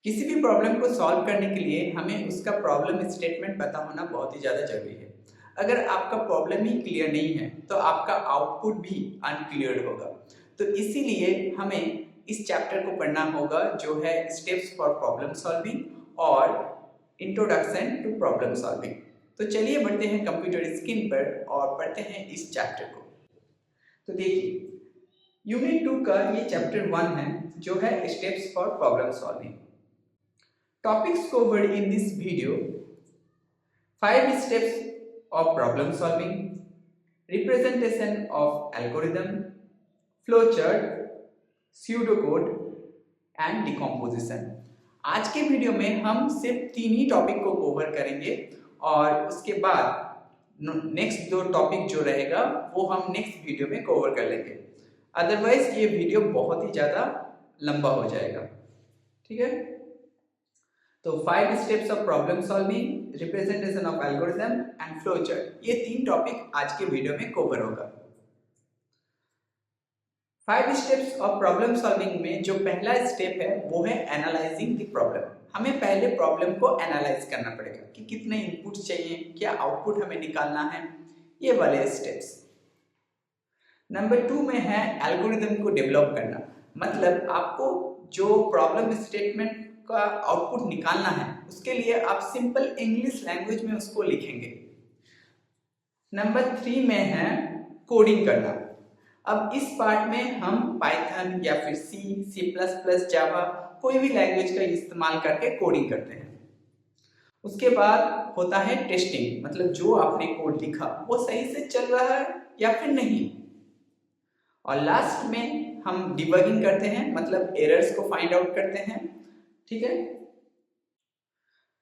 किसी भी प्रॉब्लम को सॉल्व करने के लिए हमें उसका प्रॉब्लम स्टेटमेंट पता होना बहुत ही ज़्यादा ज़रूरी है। अगर आपका प्रॉब्लम ही क्लियर नहीं है तो आपका आउटपुट भी अनक्लियर होगा। तो इसीलिए हमें इस चैप्टर को पढ़ना होगा जो है स्टेप्स फॉर प्रॉब्लम सॉल्विंग और इंट्रोडक्शन टू प्रॉब्लम सॉल्विंग। तो चलिए बढ़ते हैं कंप्यूटर स्क्रीन पर और पढ़ते हैं इस चैप्टर को। तो देखिए, यूनिट 2 का ये चैप्टर 1 है जो है steps for problem solving. Topics covered in this video: 5 steps of problem solving, representation of algorithm, flowchart, pseudocode and decomposition। आज के वीडियो में हम सिर्फ 3 ही टॉपिक को कवर करेंगे और उसके बाद नेक्स्ट 2 टॉपिक जो रहेगा वो हम नेक्स्ट वीडियो में कवर कर लेंगे। अदरवाइज ये वीडियो बहुत ही ज़्यादा लंबा हो जाएगा। ठीक है, तो 5 steps of problem solving, representation of algorithm and flowchart, ये 3 टॉपिक आज के वीडियो में कवर होगा। 5 स्टेप्स ऑफ प्रॉब्लम सॉल्विंग में जो पहला स्टेप है वो है एनालाइजिंग द प्रॉब्लम। हमें पहले प्रॉब्लम को एनालाइज करना पड़ेगा कि कितने इनपुट चाहिए, क्या आउटपुट हमें निकालना है, ये वाले स्टेप्स। नंबर 2 में है एल्गोरिथम को डेवलप करना, मतलब आपको जो प्रॉब्लम स्टेटमेंट का आउटपुट निकालना है उसके लिए आप सिंपल इंग्लिश लैंग्वेज में उसको लिखेंगे। नंबर 3 में है कोडिंग करना। अब इस पार्ट में हम पाइथन या फिर सी++, जावा कोई भी लैंग्वेज का इस्तेमाल करके कोडिंग करते हैं। उसके बाद होता है टेस्टिंग, मतलब जो आपने कोड लिखा वो सही से चल रहा है या फिर नहीं। और लास्ट में हम डिबगिंग करते हैं, मतलब एरर्स को फाइंड आउट करते हैं। ठीक है,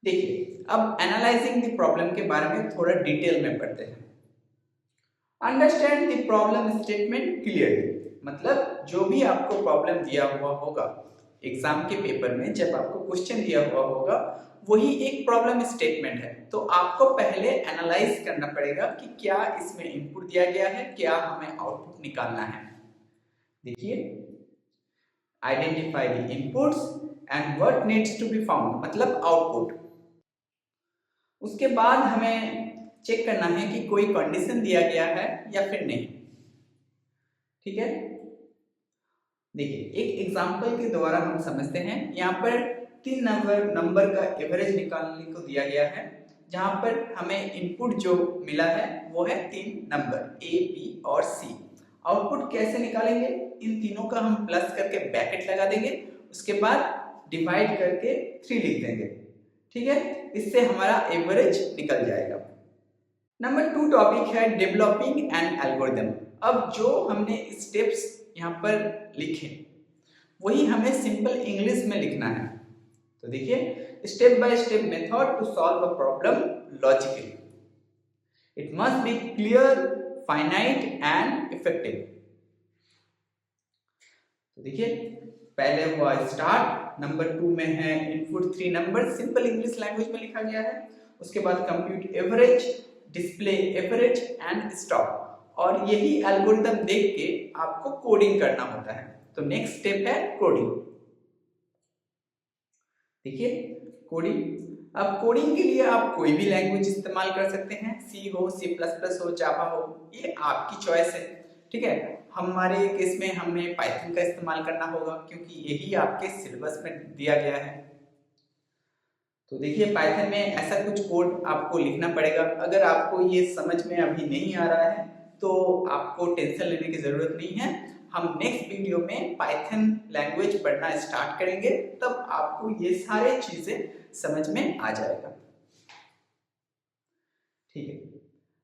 देखिए अब एनालाइजिंग द प्रॉब्लम के बारे में थोड़ा डिटेल में पढ़ते हैं। Understand the problem statement clearly, मतलब जो भी आपको प्रॉब्लम दिया हुआ होगा एग्जाम के पेपर में, जब आपको क्वेश्चन दिया हुआ होगा वही एक प्रॉब्लम स्टेटमेंट है, तो आपको पहले एनालाइज करना पड़ेगा कि क्या इसमें इनपुट दिया गया है, क्या हमें आउटपुट निकालना है। देखिए, identify the inputs and what needs to be found, मतलब आउटपुट। उसके बाद हमें चेक करना है कि कोई कंडीशन दिया गया है या फिर नहीं। ठीक है, देखिए एक एग्जांपल के द्वारा हम समझते हैं। यहाँ पर 3 नंबर का एवरेज निकालने को दिया गया है, जहां पर हमें इनपुट जो मिला है वो है 3 नंबर ए, बी और सी। आउटपुट कैसे निकालेंगे, इन तीनों का हम प्लस करके ब्रैकेट लगा देंगे, उसके बाद डिवाइड करके 3 लिख देंगे। ठीक है, इससे हमारा एवरेज निकल जाएगा। नंबर 2 टॉपिक है डेवलपिंग एन एल्गोरिथम। अब जो हमने स्टेप्स यहाँ पर लिखे वही हमें सिंपल इंग्लिश में लिखना है। तो देखिए, step by step method to solve a problem logically, it must be clear, finite and effective. तो देखिए, पहले हुआ स्टार्ट, नंबर 2 में है input 3 number, simple English language में लिखा गया है। उसके बाद compute average, display average and stop, और यही एल्गोरिथम देख के आपको कोडिंग करना होता है। तो नेक्स्ट स्टेप है कोडिंग। देखिए कोडिंग, अब कोडिंग के लिए आप कोई भी लैंग्वेज इस्तेमाल कर सकते हैं, सी हो, सी++ हो, जावा हो, ये आपकी चॉइस है। ठीक है, हमारे केस में हमें पाइथन का इस्तेमाल करना होगा क्योंकि यही आपके सिलेबस में दिया गया है। तो देखिए, पाइथन में ऐसा कुछ कोड आपको लिखना पड़ेगा। अगर आपको ये समझ में अभी नहीं आ रहा है तो आपको टेंशन लेने की जरूरत नहीं है। हम नेक्स्ट वीडियो में पाइथन लैंग्वेज पढ़ना स्टार्ट करेंगे, तब आपको ये सारे चीजें समझ में आ जाएगा। ठीक है,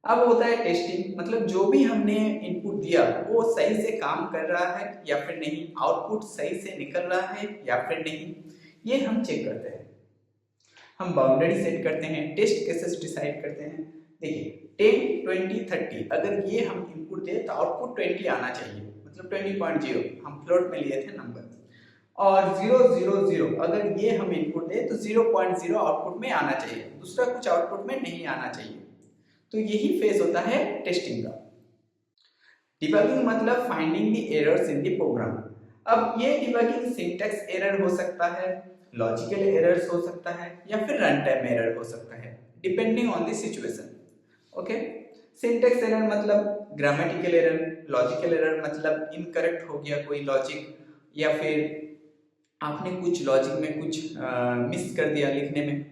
अब होता है टेस्टिंग, मतलब जो भी हमने इनपुट दिया वो सही से काम कर रहा है या फिर नहीं, आउटपुट सही से निकल रहा है या फिर नहीं, ये हम चेक करते हैं। हम बाउंड्री सेट करते हैं, टेस्ट केसेस डिसाइड करते हैं। देखिए 10, 20, 30, अगर ये हम इनपुट दें तो आउटपुट 20 आना चाहिए, मतलब 20.0 हम फ्लोट में लिए थे नंबर, और 0, 0, 0 अगर ये हम इनपुट दें तो 0.0 आउटपुट में आना चाहिए, दूसरा कुछ आउटपुट में नहीं आना चाहिए। तो यही फेज होता है टेस्टिंग का। डिबगिंग मतलब finding the errors in the program. अब ये डिबगिंग सिंटैक्स एरर हो सकता है, लॉजिकल एरर्स हो सकता है या फिर रन टाइम एरर हो सकता है, depending on the situation. Okay, syntax error मतलब ग्रामेटिकल एरर, लॉजिकल एरर मतलब इनकरेक्ट हो गया कोई लॉजिक, या फिर आपने कुछ लॉजिक में कुछ मिस कर दिया लिखने में।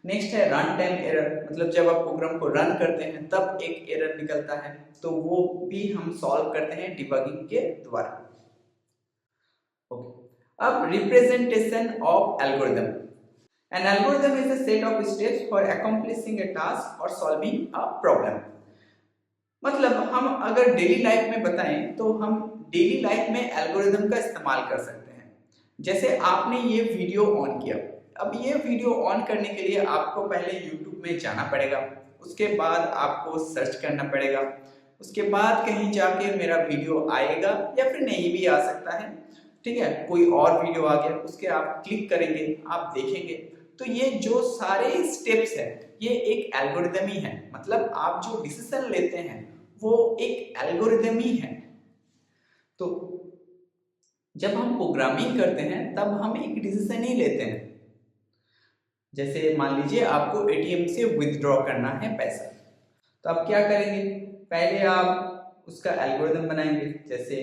नेक्स्ट है रन टाइम एरर, मतलब जब आप प्रोग्राम को रन करते हैं तब एक एरर निकलता है, तो वो भी हम सॉल्व करते हैं डिबगिंग के द्वारा। ओके, अब representation of algorithm. An algorithm is a set of steps for accomplishing a task और सॉल्विंग अ प्रॉब्लम। मतलब हम अगर डेली लाइफ में बताएं तो हम डेली लाइफ में एल्गोरिथम का इस्तेमाल कर सकते हैं। जैसे आपने ये वीडियो ऑन किया, अब ये वीडियो ऑन करने के लिए आपको पहले YouTube में जाना पड़ेगा, उसके बाद आपको सर्च करना पड़ेगा, उसके बाद कहीं जाके मेरा वीडियो आएगा या फिर नहीं भी आ सकता है, ठीक है, कोई और वीडियो आ गया, उसके आप क्लिक करेंगे, आप देखेंगे। तो ये जो सारे स्टेप्स हैं ये एक एल्गोरिथम ही है, मतलब आप जो डिसीजन लेते हैं वो एक एल्गोरिथम ही है। तो जब हम प्रोग्रामिंग करते हैं तब हम एक डिसीजन ही लेते हैं। जैसे मान लीजिए आपको एटीएम से विथड्रॉ करना है पैसा, तो आप क्या करेंगे, पहले आप उसका एल्गोरिथम बनाएंगे, जैसे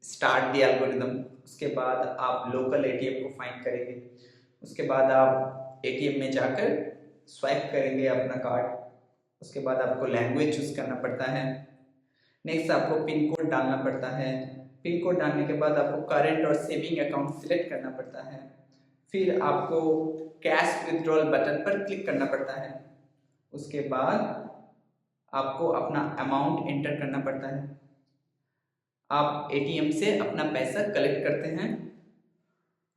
स्टार्ट द एल्गोरिथम, उसके बाद आप लोकल एटीएम को फाइंड करेंगे, उसके बाद आप एटीएम में जाकर स्वाइप करेंगे अपना कार्ड, उसके बाद आपको लैंग्वेज चूज करना पड़ता है, नेक्स्ट आपको पिन कोड डालना पड़ता है, पिन कोड डालने के बाद आपको करंट और सेविंग अकाउंट सिलेक्ट करना पड़ता है, फिर आपको कैश विथड्रॉल बटन पर क्लिक करना पड़ता है, उसके बाद आपको अपना अमाउंट एंटर करना पड़ता है। आप एटीएम से अपना पैसा कलेक्ट करते हैं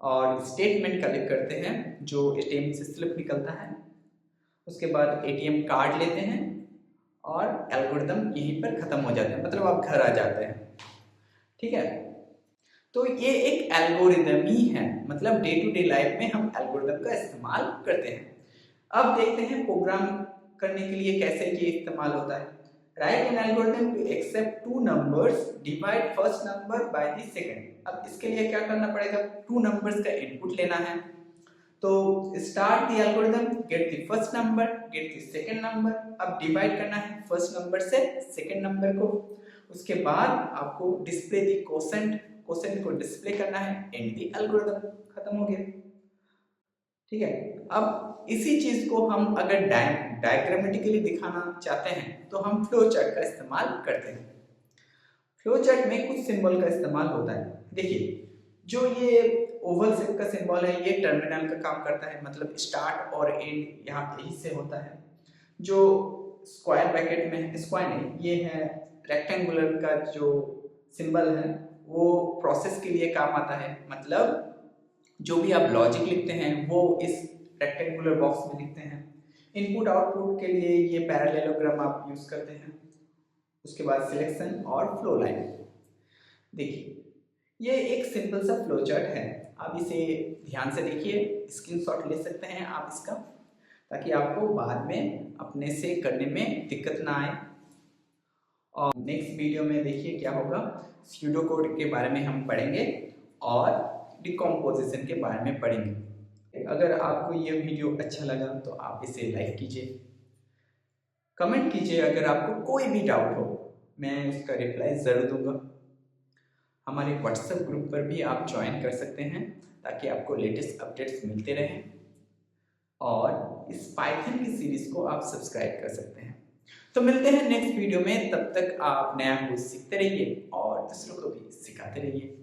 और स्टेटमेंट कलेक्ट करते हैं जो एटीएम से स्लिप निकलता है, उसके बाद एटीएम कार्ड लेते हैं और एल्गोरिथम यहीं पर खत्म हो जाता है, मतलब आप घर आ जाते हैं। ठीक है, तो ये एक एल्गोरिथम ही है, मतलब डे टू डे लाइफ में हम एल्गोरिथम का इस्तेमाल करते हैं। अब देखते हैं प्रोग्राम करने के लिए कैसे ये इस्तेमाल होता है। Write an algorithm to accept two numbers, divide first number by the second. अब इसके लिए क्या करना पड़ेगा, टू नंबर्स का इनपुट लेना है, तो start the algorithm, get the first number, get the second number. अब डिवाइड करना है फर्स्ट नंबर से सेकंड नंबर को, उसके बाद आपको डिस्प्ले द क्वोशेंट, क्वोशेंट को डिस्प्ले करना है, एंड द एल्गोरिथम, खत्म हो गया। ठीक है, अब इसी चीज को हम अगर डायग्रामेटिकली दिखाना चाहते हैं तो हम फ्लो चार्ट का इस्तेमाल करते हैं। फ्लो चार्ट में कुछ सिंबल का इस्तेमाल होता है। देखिए, जो ये ओवल शेप का सिंबल है ये टर्मिनल का काम करता है, मतलब स्टार्ट और एंड यहाँ यही से होता है। जो स्क्वायर ब्रैकेट में, स्क्वायर नहीं, ये है रेक्टेंगुलर का जो सिंबल है वो प्रोसेस के लिए काम आता है, मतलब जो भी आप लॉजिक लिखते हैं वो इस रेक्टेंगुलर बॉक्स में लिखते हैं। इनपुट आउटपुट के लिए ये पैरेललोग्राम आप यूज करते हैं, उसके बाद सिलेक्शन और फ्लो लाइन। देखिए, ये एक सिंपल सा फ्लो चार्ट है, आप इसे ध्यान से देखिए, स्क्रीनशॉट ले सकते हैं आप इसका, ताकि आपको बाद में अपने से करने में दिक्कत ना आए। और नेक्स्ट वीडियो में देखिए क्या होगा, स्यूडो कोड के बारे में हम पढ़ेंगे और डिकम्पोजिशन के बारे में पढ़ेंगे। अगर आपको ये वीडियो अच्छा लगा तो आप इसे लाइक कीजिए, कमेंट कीजिए, अगर आपको कोई भी डाउट हो मैं उसका रिप्लाई ज़रूर दूंगा। हमारे व्हाट्सएप ग्रुप पर भी आप ज्वाइन कर सकते हैं ताकि आपको लेटेस्ट अपडेट्स मिलते रहें, और इस पाइथन की सीरीज को आप सब्सक्राइब कर सकते हैं। तो मिलते हैं नेक्स्ट वीडियो में, तब तक आप नया कुछ सीखते रहिए और दूसरों को भी सिखाते रहिए।